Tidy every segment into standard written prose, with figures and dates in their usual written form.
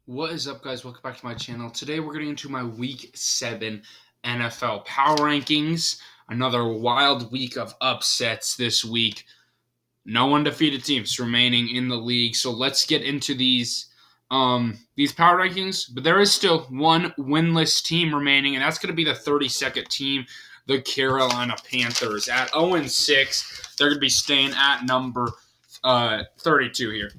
What is up, guys? Welcome back to my channel. Today we're getting into my Week 7 NFL Power Rankings. Another wild week of upsets this week. No undefeated teams remaining in the league. So let's get into these power rankings. But there is still one winless team remaining, and that's going to be the 32nd team, the Carolina Panthers. At 0-6, they're going to be staying at number 32 here.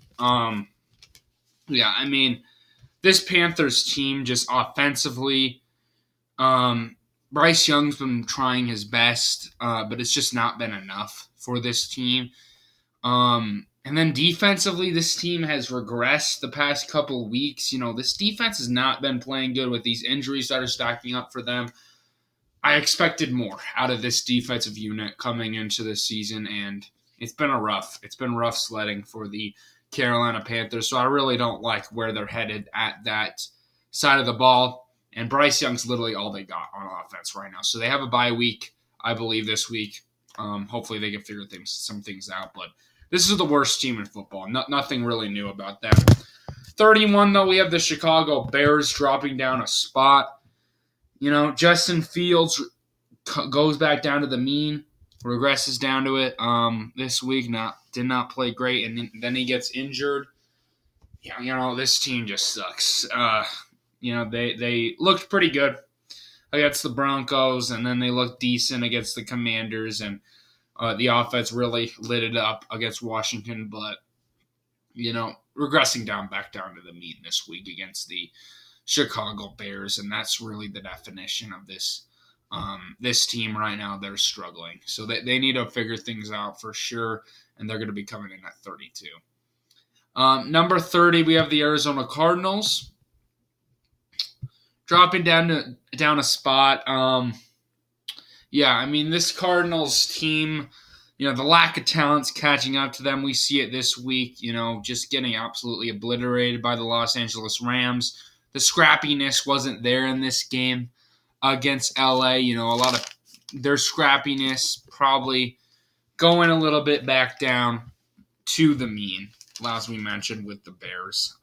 This Panthers team just offensively, Bryce Young's been trying his best, but it's just not been enough for this team. And then defensively, this team has regressed the past couple of weeks. This defense has not been playing good with these injuries that are stacking up for them. I expected more out of this defensive unit coming into this season, and it's been rough sledding for the Carolina Panthers, so I really don't like where they're headed at that side of the ball. And Bryce Young's literally all they got on offense right now. So they have a bye week, I believe, this week. Hopefully they can figure some things out. But this is the worst team in football. Nothing really new about them. 31, though, we have the Chicago Bears dropping down a spot. Justin Fields goes back down to the mean, regresses down to it this week. Did not play great, and then he gets injured. Yeah, this team just sucks. They looked pretty good against the Broncos, and then they looked decent against the Commanders, and the offense really lit it up against Washington. But regressing back down to the mean this week against the Chicago Bears, and that's really the definition of this. This team right now, they're struggling. So they need to figure things out for sure, and they're going to be coming in at 32. Number 30, we have the Arizona Cardinals. Dropping down a spot. This Cardinals team, the lack of talent's catching up to them. We see it this week, just getting absolutely obliterated by the Los Angeles Rams. The scrappiness wasn't there in this game against LA. A lot of their scrappiness probably going a little bit back down to the mean, as we mentioned with the Bears.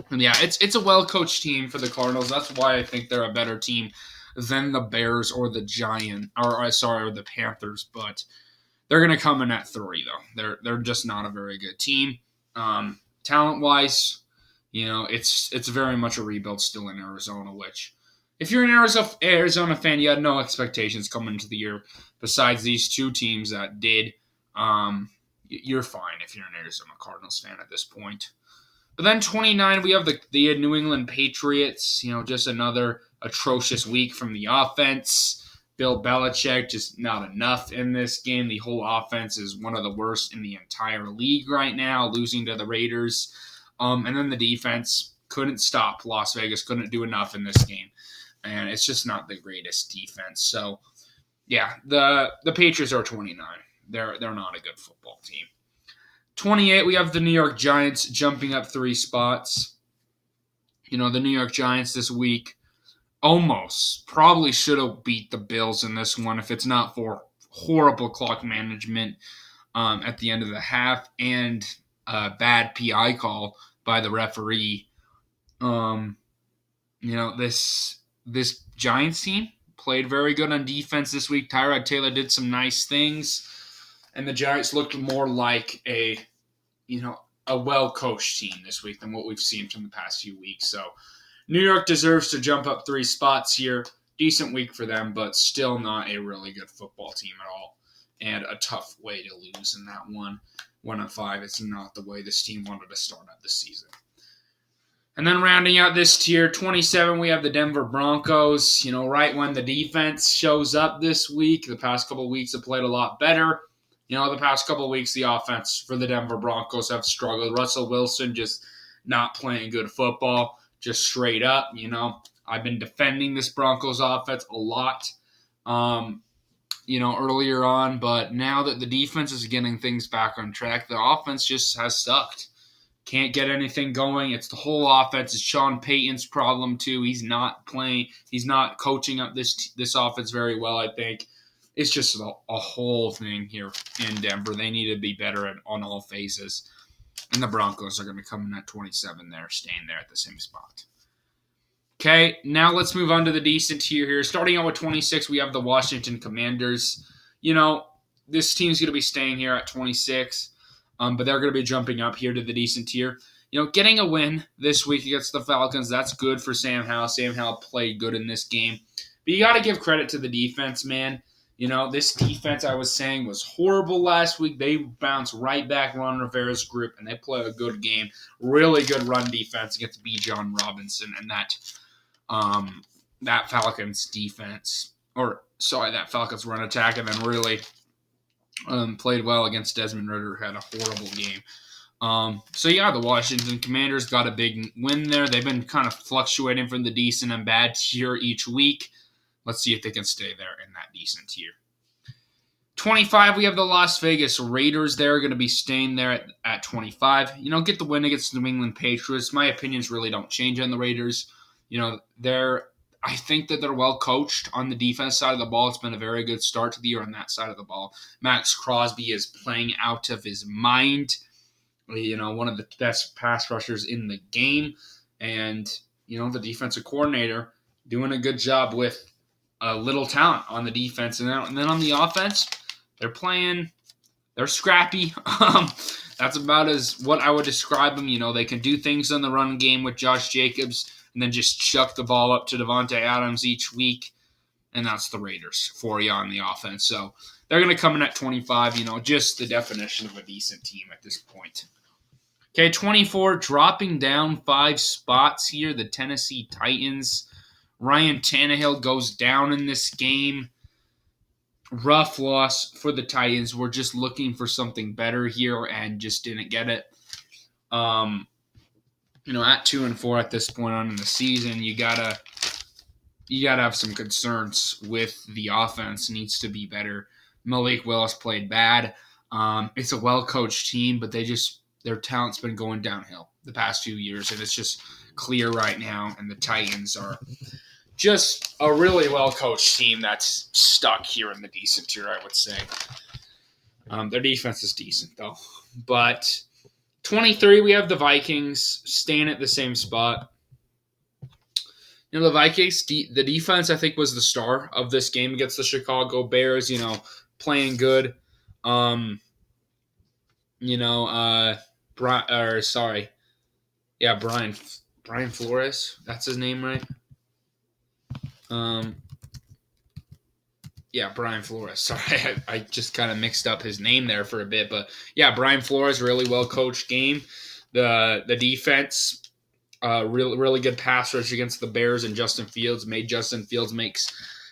It's a well-coached team for the Cardinals. That's why I think they're a better team than the Bears or the the Panthers. But they're going to come in at 3, though. They're just not a very good team. Talent-wise, it's very much a rebuild still in Arizona, which if you're an Arizona fan, you had no expectations coming into the year besides these two teams that did. You're fine if you're an Arizona Cardinals fan at this point. But then 29, we have the New England Patriots. Just another atrocious week from the offense. Bill Belichick, just not enough in this game. The whole offense is one of the worst in the entire league right now, losing to the Raiders. And then the defense couldn't stop Las Vegas, couldn't do enough in this game. And it's just not the greatest defense. So, the Patriots are 29. They're not a good football team. 28, we have the New York Giants jumping up 3 spots. The New York Giants this week almost probably should have beat the Bills in this one if it's not for horrible clock management at the end of the half and a bad PI call by the referee. This Giants team played very good on defense this week. Tyrod Taylor did some nice things, and the Giants looked more like a well-coached team this week than what we've seen from the past few weeks. So New York deserves to jump up 3 spots here. Decent week for them, but still not a really good football team at all, and a tough way to lose in that one. 1-5, it's not the way this team wanted to start out the season. And then rounding out this tier, 27, we have the Denver Broncos. Right when the defense shows up this week, the past couple of weeks have played a lot better. The past couple of weeks, the offense for the Denver Broncos have struggled. Russell Wilson just not playing good football, just straight up. I've been defending this Broncos offense a lot, earlier on. But now that the defense is getting things back on track, the offense just has sucked. Can't get anything going. It's the whole offense. It's Sean Payton's problem too. He's not playing. He's not coaching up this offense very well, I think. It's just a whole thing here in Denver. They need to be better on all phases. And the Broncos are going to come in at 27 there, staying there at the same spot. Okay, now let's move on to the decent tier here. Starting out with 26, we have the Washington Commanders. This team's going to be staying here at 26, but they're going to be jumping up here to the decent tier. Getting a win this week against the Falcons, that's good for Sam Howell. Sam Howell played good in this game. But you got to give credit to the defense, man. This defense, I was saying, was horrible last week. They bounced right back Ron Rivera's group, and they played a good game. Really good run defense against B. John Robinson and that Falcons defense. That Falcons run attack, and then really played well against Desmond Ridder, who had a horrible game. The Washington Commanders got a big win there. They've been kind of fluctuating from the decent and bad tier each week. Let's see if they can stay there in that decent tier. 25, we have the Las Vegas Raiders. They're going to be staying there at 25. Get the win against the New England Patriots. My opinions really don't change on the Raiders. I think that they're well coached on the defense side of the ball. It's been a very good start to the year on that side of the ball. Max Crosby is playing out of his mind. One of the best pass rushers in the game. And, the defensive coordinator doing a good job with a little talent on the defense. And then on the offense, they're scrappy. That's about as what I would describe them. They can do things in the run game with Josh Jacobs and then just chuck the ball up to Devontae Adams each week. And that's the Raiders for you on the offense. So they're going to come in at 25, just the definition of a decent team at this point. Okay, 24, dropping down 5 spots here, the Tennessee Titans. Ryan Tannehill goes down in this game. Rough loss for the Titans. We're just looking for something better here and just didn't get it. At 2-4 at this point on in the season, you gotta have some concerns with the offense. It needs to be better. Malik Willis played bad. It's a well-coached team, but their talent's been going downhill the past few years, and it's just clear right now. And the Titans are just a really well-coached team that's stuck here in the decent tier, I would say. Their defense is decent, though. But 23, we have the Vikings staying at the same spot. The Vikings, the defense, I think, was the star of this game against the Chicago Bears, playing good. Brian Flores. That's his name, right? Brian Flores. Sorry, I just kind of mixed up his name there for a bit. But, Brian Flores, really well-coached game. The defense, really, really good pass rush against the Bears, and Justin Fields made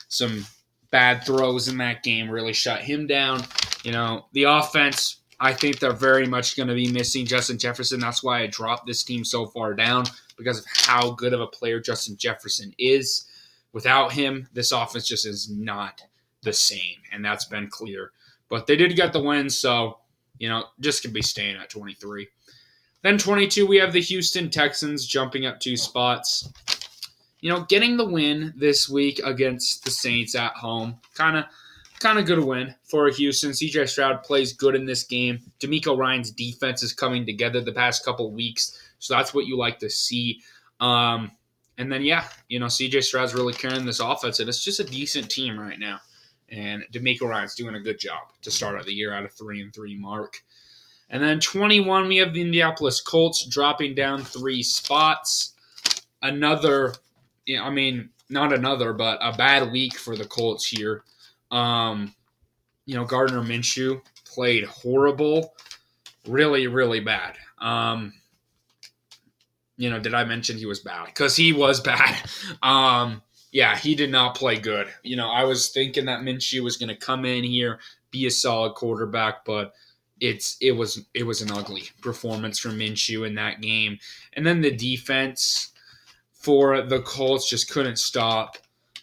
some bad throws in that game, really shut him down. The offense, I think they're very much going to be missing Justin Jefferson. That's why I dropped this team so far down, because of how good of a player Justin Jefferson is. Without him, this offense just is not the same, and that's been clear. But they did get the win, so, just could be staying at 23. Then 22, we have the Houston Texans jumping up 2 spots. Getting the win this week against the Saints at home. Kind of good win for Houston. CJ Stroud plays good in this game. DeMeco Ryans' defense is coming together the past couple weeks, so that's what you like to see. And then, CJ Stroud's really carrying this offense, and it's just a decent team right now. And DeMeco Ryans doing a good job to start out the year at a 3-3 mark. And then 21, we have the Indianapolis Colts dropping down 3 spots. Not another, but a bad week for the Colts here. Gardner Minshew played horrible. Really, really bad. Did I mention he was bad? Because he was bad. He did not play good. I was thinking that Minshew was going to come in here, be a solid quarterback, but it was an ugly performance from Minshew in that game. And then the defense for the Colts just couldn't stop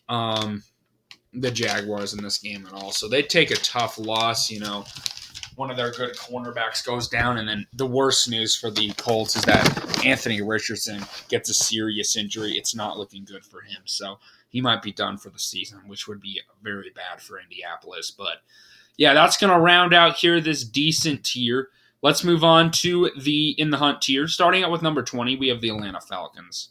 the Jaguars in this game at all. So they take a tough loss. One of their good cornerbacks goes down, and then the worst news for the Colts is that Anthony Richardson gets a serious injury. It's not looking good for him, so he might be done for the season, which would be very bad for Indianapolis. But, that's going to round out here this decent tier. Let's move on to the in the hunt tier. Starting out with number 20, we have the Atlanta Falcons.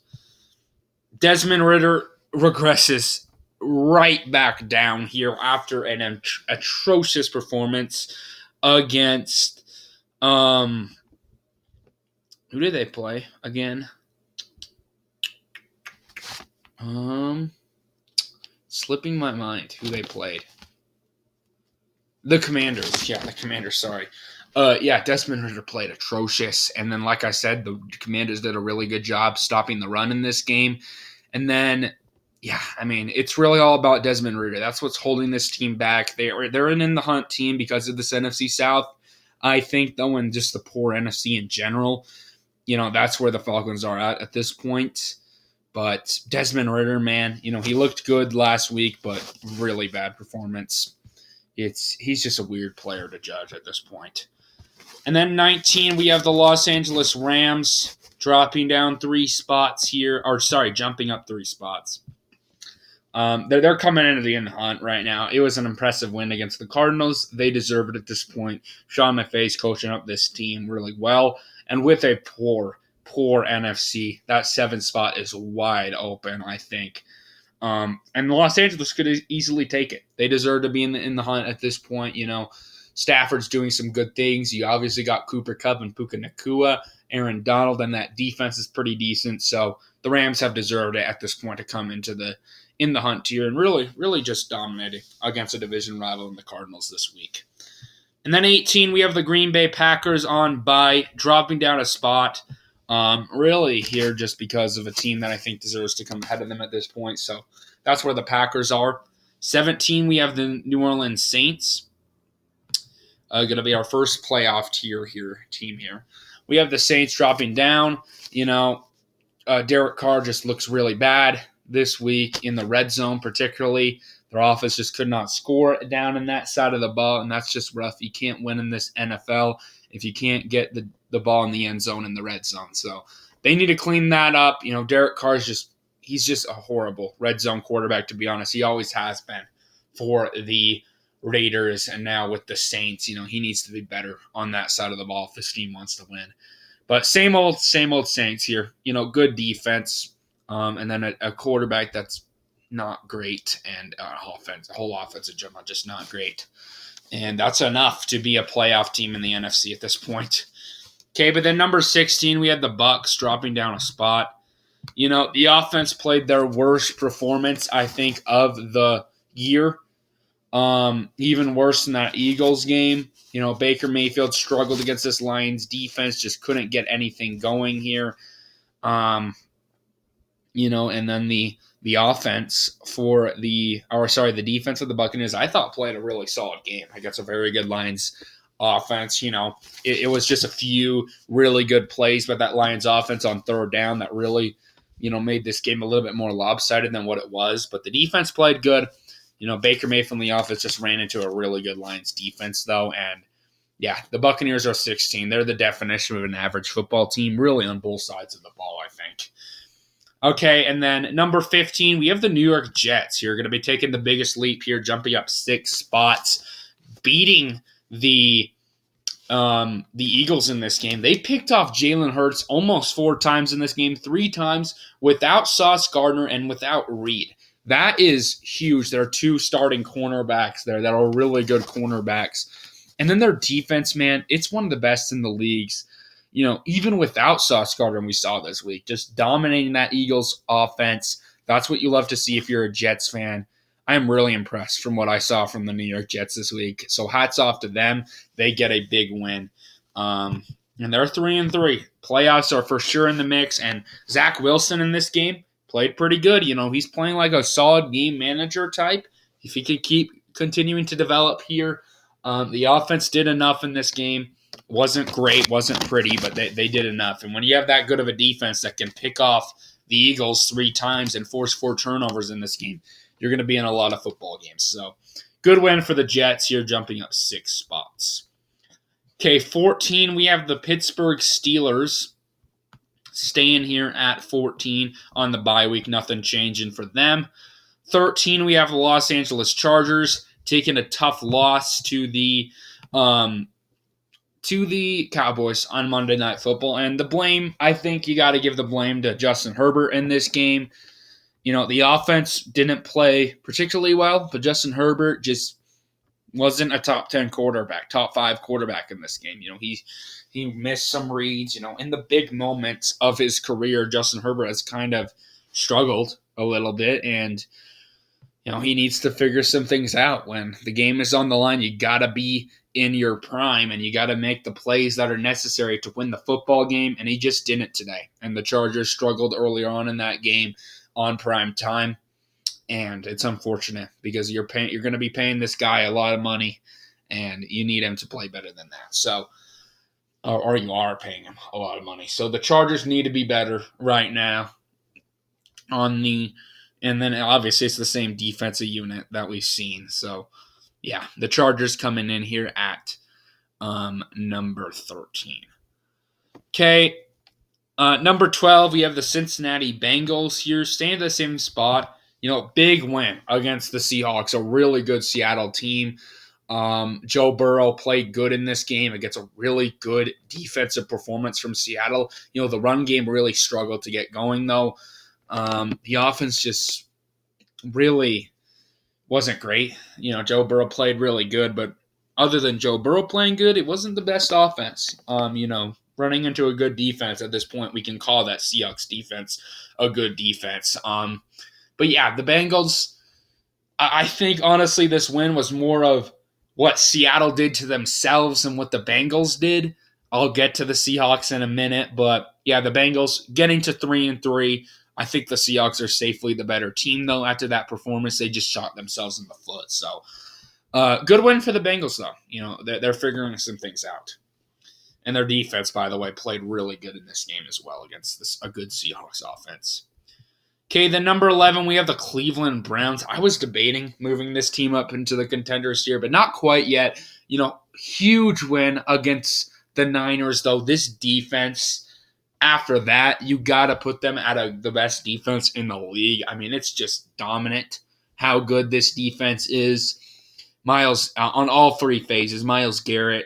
Desmond Ridder regresses right back down here after an atrocious performance against who did they play again? Slipping my mind who they played. The Commanders. Yeah, the Commanders, sorry. Desmond Ridder played atrocious. And then, like I said, the Commanders did a really good job stopping the run in this game. And then, it's really all about Desmond Ridder. That's what's holding this team back. They're an in the hunt team because of this NFC South. I think, though, and just the poor NFC in general, that's where the Falcons are at this point. But Desmond Ridder, man, he looked good last week, but really bad performance. He's just a weird player to judge at this point. And then 19, we have the Los Angeles Rams dropping down 3 spots here, jumping up 3 spots. They're coming into the in the hunt right now. It was an impressive win against the Cardinals. They deserve it at this point. Sean McVay's coaching up this team really well, and with a poor NFC, that 7th spot is wide open, I think. And Los Angeles could easily take it. They deserve to be in the hunt at this point. Stafford's doing some good things. You obviously got Cooper Kupp and Puka Nacua, Aaron Donald, and that defense is pretty decent. So the Rams have deserved it at this point to come into the in the hunt tier and really just dominating against a division rival in the Cardinals this week. And then 18, we have the Green Bay Packers on bye, dropping down a spot. Really here just because of a team that I think deserves to come ahead of them at this point. So that's where the Packers are. 17, we have the New Orleans Saints. Going to be our first playoff team here. We have the Saints dropping down. Derek Carr just looks really bad this week in the red zone particularly. Their offense just could not score down in that side of the ball, and that's just rough. You can't win in this NFL if you can't get the ball in the end zone in the red zone. So they need to clean that up. Derek Carr's he's just a horrible red zone quarterback, to be honest. He always has been for the Raiders, and now with the Saints, he needs to be better on that side of the ball if this team wants to win. But same old Saints here. Good defense, and then a quarterback that's not great, and whole offensive general just not great. And that's enough to be a playoff team in the NFC at this point. Okay, but then number 16, we had the Bucs dropping down a spot. The offense played their worst performance, I think, of the year. Even worse than that Eagles game. Baker Mayfield struggled against this Lions defense, just couldn't get anything going here. And then the offense the defense of the Buccaneers, I thought played a really solid game against a very good Lions offense. It was just a few really good plays by that Lions offense on third down that really, made this game a little bit more lopsided than what it was. But the defense played good. Baker Mayfield in the offense just ran into a really good Lions defense, though. And, the Buccaneers are 16. They're the definition of an average football team, really on both sides of the ball, I think. Okay, and then number 15, we have the New York Jets here. Going to be taking the biggest leap here, jumping up 6 spots, beating the Eagles in this game. They picked off Jalen Hurts almost 4 times in this game, 3 times without Sauce Gardner and without Reed. That is huge. There are 2 starting cornerbacks there that are really good cornerbacks. And then their defense, man, it's one of the best in the leagues. Even without Sauce Gardner, we saw this week, just dominating that Eagles offense. That's what you love to see if you're a Jets fan. I am really impressed from what I saw from the New York Jets this week. So hats off to them. They get a big win. And they're 3-3. Playoffs are for sure in the mix. And Zach Wilson in this game played pretty good. He's playing like a solid game manager type. If he could keep continuing to develop here. The offense did enough in this game. Wasn't great, wasn't pretty, but they did enough. And when you have that good of a defense that can pick off the Eagles 3 times and force 4 turnovers in this game, you're going to be in a lot of football games. So good win for the Jets here, jumping up 6 spots. Okay, 14, we have the Pittsburgh Steelers staying here at 14 on the bye week. Nothing changing for them. 13, we have the Los Angeles Chargers taking a tough loss to the to the Cowboys on Monday Night Football. And the blame, I think you got to give the blame to Justin Herbert in this game. The offense didn't play particularly well, but Justin Herbert just wasn't a top 10 quarterback, top 5 quarterback in this game. He missed some reads. In the big moments of his career, Justin Herbert has kind of struggled a little bit, and he needs to figure some things out. When the game is on the line, you got to be in your prime, and you got to make the plays that are necessary to win the football game, and he just didn't today. And the Chargers struggled earlier on in that game on prime time, and it's unfortunate because you're going to be paying this guy a lot of money, and you need him to play better than that. So, or you are paying him a lot of money. So the Chargers need to be better right now and then obviously it's the same defensive unit that we've seen. So, yeah, the Chargers coming in here at number 13. Okay, number 12, we have the Cincinnati Bengals here, staying in the same spot. Big win against the Seahawks, a really good Seattle team. Joe Burrow played good in this game. It gets a really good defensive performance from Seattle. The run game really struggled to get going, though. The offense just really wasn't great. Joe Burrow played really good, but other than Joe Burrow playing good, it wasn't the best offense. Running into a good defense at this point, we can call that Seahawks defense a good defense. But yeah, the Bengals, I think honestly this win was more of what Seattle did to themselves and what the Bengals did. I'll get to the Seahawks in a minute, but yeah, the Bengals getting to 3-3. I think the Seahawks are safely the better team, though. After that performance, they just shot themselves in the foot. So, good win for the Bengals, though. They're figuring some things out. And their defense, by the way, played really good in this game as well against a good Seahawks offense. Okay, then number 11, we have the Cleveland Browns. I was debating moving this team up into the contenders here, but not quite yet. Huge win against the Niners, though. This defense, after that, you got to put them at the best defense in the league. I mean, it's just dominant how good this defense is. Miles, on all three phases, Myles Garrett,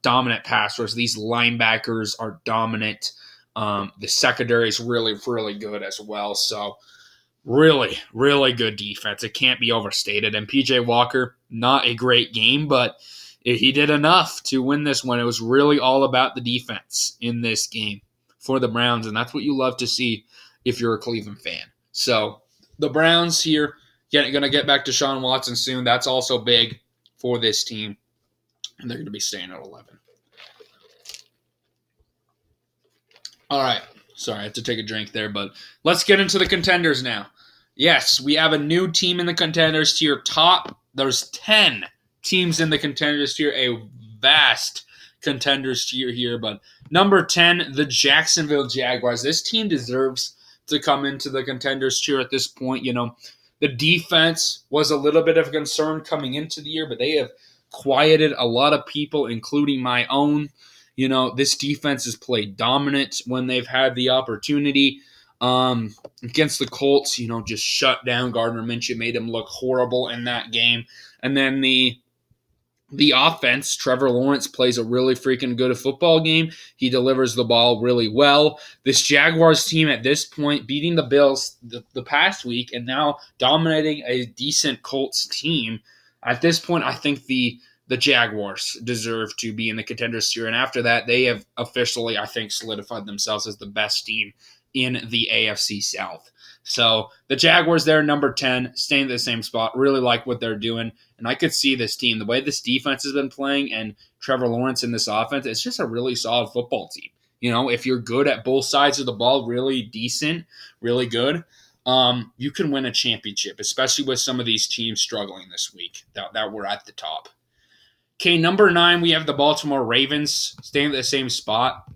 dominant pass rush. These linebackers are dominant. The secondary is really, really good as well. So, really, really good defense. It can't be overstated. And P.J. Walker, not a great game, but he did enough to win this one. It was really all about the defense in this game for the Browns, and that's what you love to see if you're a Cleveland fan. So the Browns here going to get back to Sean Watson soon. That's also big for this team, and they're going to be staying at 11. All right. Sorry, I had to take a drink there, but let's get into the contenders now. Yes, we have a new team in the contenders tier. There's 10 teams in the contenders tier, a vast contenders tier here, but number 10, the Jacksonville Jaguars. This team deserves to come into the contenders tier at this point. The defense was a little bit of a concern coming into the year, but they have quieted a lot of people, including my own. This defense has played dominant when they've had the opportunity. Against the Colts, just shut down Gardner Minshew, made him look horrible in that game. And then the offense, Trevor Lawrence plays a really freaking good football game. He delivers the ball really well. This Jaguars team at this point beating the Bills the past week and now dominating a decent Colts team. At this point, I think the Jaguars deserve to be in the contenders tier. And after that, they have officially, I think, solidified themselves as the best team in the AFC South. So the Jaguars there, number 10, staying in the same spot. Really like what they're doing. And I could see this team, the way this defense has been playing and Trevor Lawrence in this offense, it's just a really solid football team. If you're good at both sides of the ball, really decent, really good, you can win a championship, especially with some of these teams struggling this week that were at the top. Okay, number 9, we have the Baltimore Ravens staying at the same spot.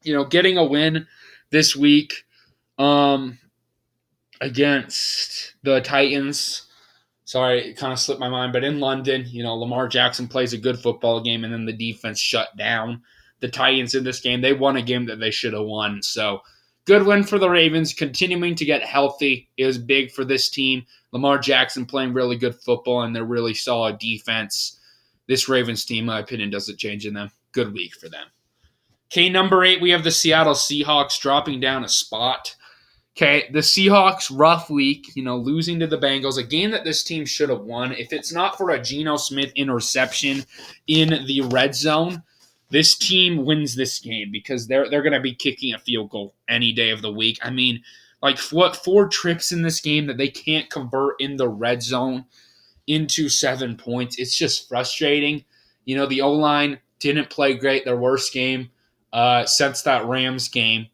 Getting a win this week against the Titans. Sorry, it kind of slipped my mind, but in London, Lamar Jackson plays a good football game, and then the defense shut down the Titans in this game. They won a game that they should have won. So, good win for the Ravens. Continuing to get healthy is big for this team. Lamar Jackson playing really good football, and they're really solid defense. This Ravens team, in my opinion, doesn't change in them. good week for them. Okay, number 8, we have the Seattle Seahawks dropping down a spot. Okay, the Seahawks, rough week, losing to the Bengals, a game that this team should have won. If it's not for a Geno Smith interception in the red zone, this team wins this game because they're going to be kicking a field goal any day of the week. I mean, like, what, 4 trips in this game that they can't convert in the red zone into 7 points. It's just frustrating. The O-line didn't play great, their worst game since that Rams game.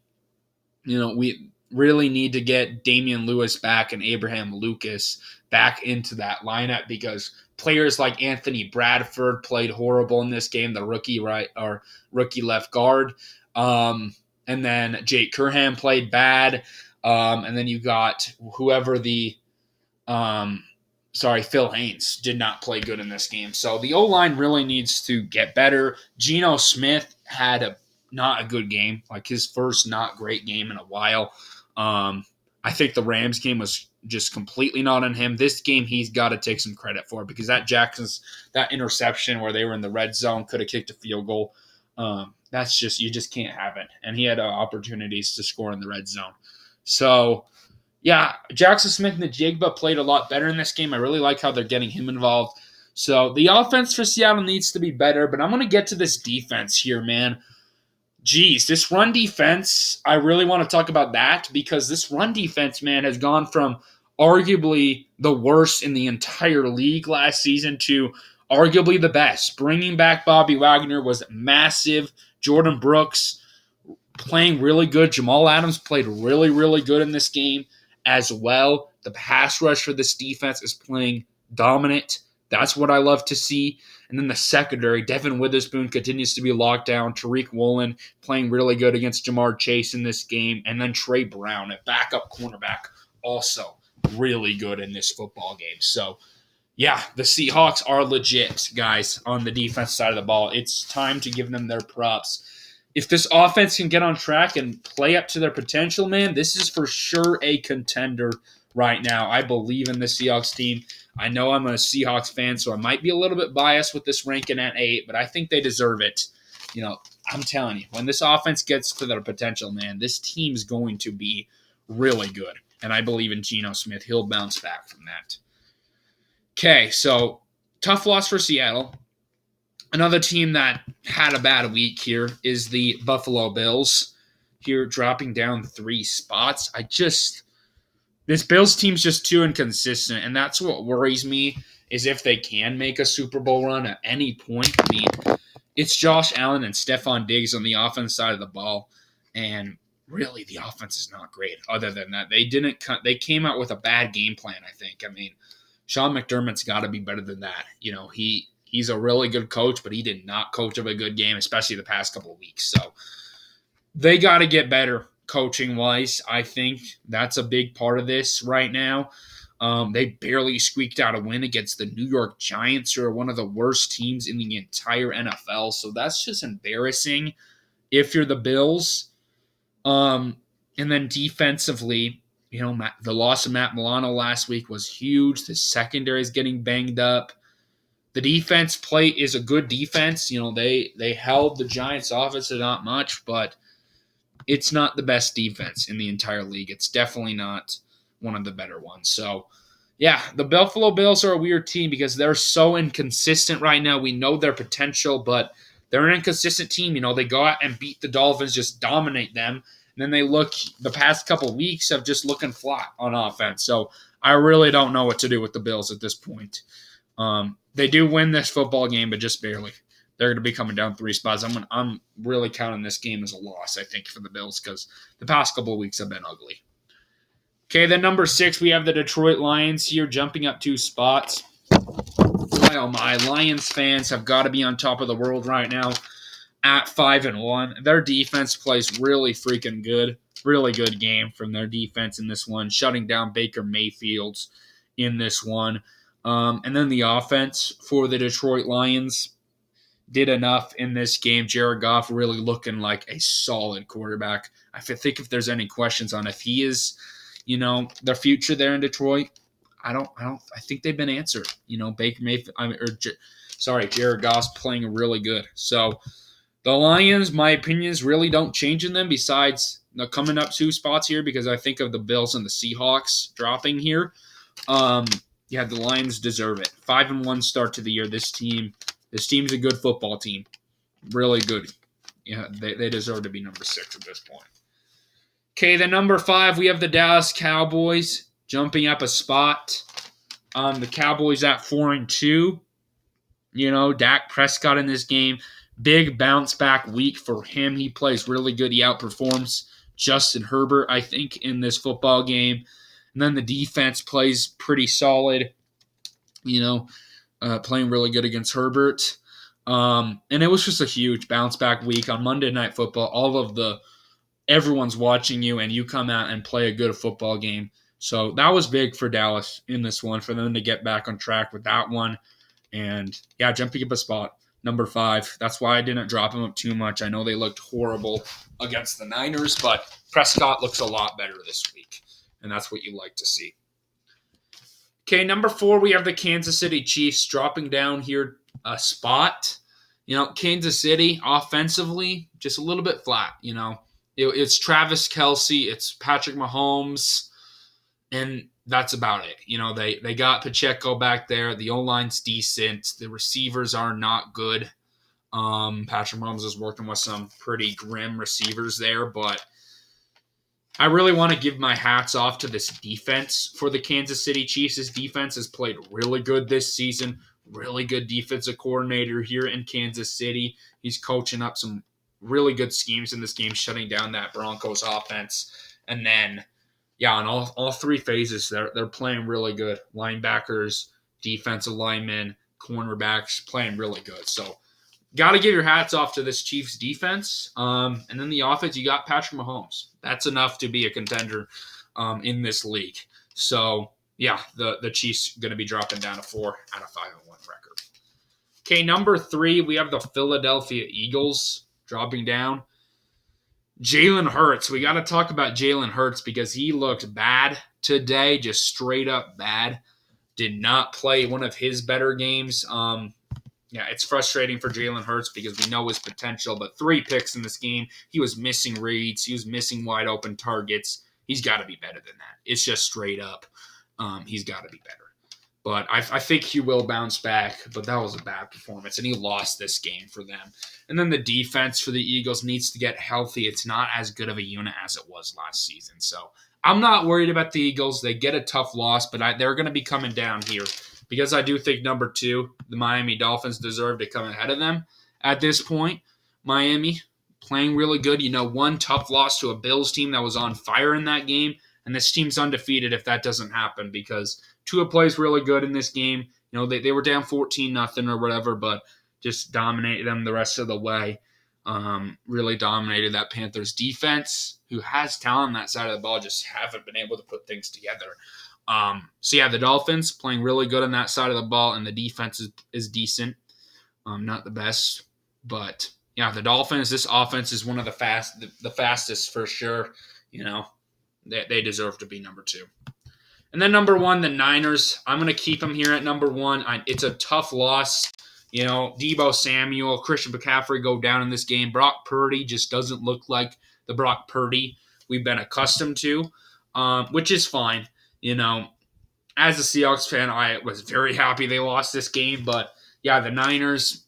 We really need to get Damian Lewis back and Abraham Lucas back into that lineup because players like Anthony Bradford played horrible in this game, the rookie left guard. And then Jake Curhan played bad. And then you got whoever Phil Haynes did not play good in this game. So the O-line really needs to get better. Geno Smith had not a good game, like his first not great game in a while. I think the Rams game was just completely not on him. This game he's got to take some credit for because that interception where they were in the red zone could have kicked a field goal. That's just, you just can't have it. And he had opportunities to score in the red zone. So, yeah, Jackson Smith and the Jigba played a lot better in this game. I really like how they're getting him involved. So the offense for Seattle needs to be better, but I'm going to get to this defense here, man. Geez, this run defense, I really want to talk about that because this run defense, man, has gone from arguably the worst in the entire league last season to arguably the best. Bringing back Bobby Wagner was massive. Jordan Brooks playing really good. Jamal Adams played really, really good in this game as well. The pass rush for this defense is playing dominant. That's what I love to see. And then the secondary, Devin Witherspoon continues to be locked down. Tariq Woolen playing really good against Jamar Chase in this game. And then Trey Brown, a backup cornerback, also really good in this football game. So, yeah, the Seahawks are legit, guys, on the defense side of the ball. It's time to give them their props. If this offense can get on track and play up to their potential, man, this is for sure a contender right now. I believe in the Seahawks team. I know I'm a Seahawks fan, so I might be a little bit biased with this ranking at 8, but I think they deserve it. I'm telling you, when this offense gets to their potential, man, this team's going to be really good. And I believe in Geno Smith. He'll bounce back from that. Okay, so tough loss for Seattle. Another team that had a bad week here is the Buffalo Bills. Here, dropping down 3 spots. This Bills team's just too inconsistent, and that's what worries me, is if they can make a Super Bowl run at any point. I mean, it's Josh Allen and Stephon Diggs on the offense side of the ball, and really the offense is not great. Other than that, they came out with a bad game plan, I think. I mean, Sean McDermott's got to be better than that. He's a really good coach, but he did not coach up a good game, especially the past couple of weeks. So they got to get better coaching-wise. I think that's a big part of this right now. They barely squeaked out a win against the New York Giants, who are one of the worst teams in the entire NFL. So that's just embarrassing if you're the Bills. And then defensively, the loss of Matt Milano last week was huge. The secondary is getting banged up. The defense play is a good defense. They held the Giants' offense to not much, but it's not the best defense in the entire league. It's definitely not one of the better ones. So, yeah, the Buffalo Bills are a weird team because they're so inconsistent right now. We know their potential, but they're an inconsistent team. They go out and beat the Dolphins, just dominate them. And then the past couple weeks of just looking flat on offense. So I really don't know what to do with the Bills at this point. They do win this football game, but just barely. They're going to be coming down 3 spots. I'm really counting this game as a loss, I think, for the Bills because the past couple of weeks have been ugly. Okay, then number 6, we have the Detroit Lions here jumping up 2 spots. Oh my, Lions fans have got to be on top of the world right now at 5-1. Their defense plays really freaking good. Really good game from their defense in this one, shutting down Baker Mayfield in this one. And then the offense for the Detroit Lions did enough in this game. Jared Goff really looking like a solid quarterback. I think if there's any questions on if he is, their future there in Detroit, I think they've been answered. Baker Mayfield, Jared Goff's playing really good. So The Lions, my opinions really don't change in them besides the coming up 2 spots here because I think of the Bills and the Seahawks dropping here. Um, yeah, the Lions deserve it. 5-1 start to the year. This team's a good football team. Really good. Yeah, they deserve to be number 6 at this point. Okay, then number 5, we have the Dallas Cowboys jumping up a spot. The Cowboys at 4-2. Dak Prescott in this game. Big bounce back week for him. He plays really good. He outperforms Justin Herbert, I think, in this football game. And then the defense plays pretty solid, playing really good against Herbert. And it was just a huge bounce back week on Monday Night Football. Everyone's watching you, and you come out and play a good football game. So that was big for Dallas in this one, for them to get back on track with that one. And yeah, jumping up a spot, number 5. That's why I didn't drop him up too much. I know they looked horrible against the Niners, but Prescott looks a lot better this week, and that's what you like to see. Okay, number 4, we have the Kansas City Chiefs dropping down here a spot. Kansas City offensively just a little bit flat. It's Travis Kelce, it's Patrick Mahomes, and that's about it. They got Pacheco back there. The O-line's decent. The receivers are not good. Patrick Mahomes is working with some pretty grim receivers there, but I really want to give my hats off to this defense for the Kansas City Chiefs. This defense has played really good this season. Really good defensive coordinator here in Kansas City. He's coaching up some really good schemes in this game, shutting down that Broncos offense. And then, in all 3 phases, they're playing really good. Linebackers, defensive linemen, cornerbacks, playing really good. So, got to give your hats off to this Chiefs defense. And then the offense, you got Patrick Mahomes. That's enough to be a contender in this league. So, the Chiefs going to be dropping down to 4 out of 5-1 record. Okay, number 3, we have the Philadelphia Eagles dropping down. Jalen Hurts. We got to talk about Jalen Hurts because he looked bad today, just straight up bad. Did not play one of his better games. It's frustrating for Jalen Hurts because we know his potential, but 3 picks in this game. He was missing reads. He was missing wide open targets. He's got to be better than that. It's just straight up. He's got to be better. But I think he will bounce back, but that was a bad performance, and he lost this game for them. And then the defense for the Eagles needs to get healthy. It's not as good of a unit as it was last season. So I'm not worried about the Eagles. They get a tough loss, but they're going to be coming down here because I do think number 2, the Miami Dolphins, deserve to come ahead of them at this point. Miami playing really good. One tough loss to a Bills team that was on fire in that game, and this team's undefeated if that doesn't happen because Tua plays really good in this game. They were down 14-0 or whatever, but just dominated them the rest of the way. Really dominated that Panthers defense, who has talent on that side of the ball, just haven't been able to put things together. The Dolphins playing really good on that side of the ball, and the defense is decent. Not the best, but the Dolphins, this offense is one of the fastest for sure. They deserve to be number 2. And then number 1, the Niners. I'm going to keep them here at number 1. It's a tough loss. Deebo Samuel, Christian McCaffrey go down in this game. Brock Purdy just doesn't look like the Brock Purdy we've been accustomed to, which is fine. As a Seahawks fan, I was very happy they lost this game. But, the Niners,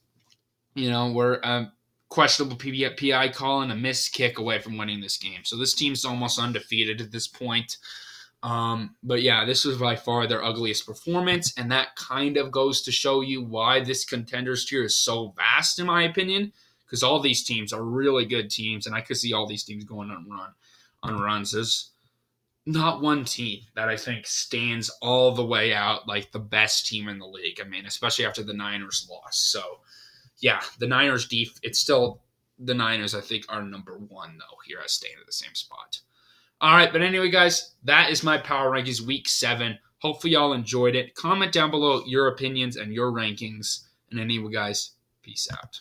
were questionable PI call and a missed kick away from winning this game. So this team's almost undefeated at this point. This was by far their ugliest performance, and that kind of goes to show you why this contenders tier is so vast, in my opinion, because all these teams are really good teams, and I could see all these teams going on runs. There's not one team that I think stands all the way out like the best team in the league. I mean, especially after the Niners loss. So, the Niners it's still the Niners, I think, are number 1, though, here I staying at the same spot. All right, but anyway, guys, that is my Power Rankings Week 7. Hopefully y'all enjoyed it. Comment down below your opinions and your rankings. And anyway, guys, peace out.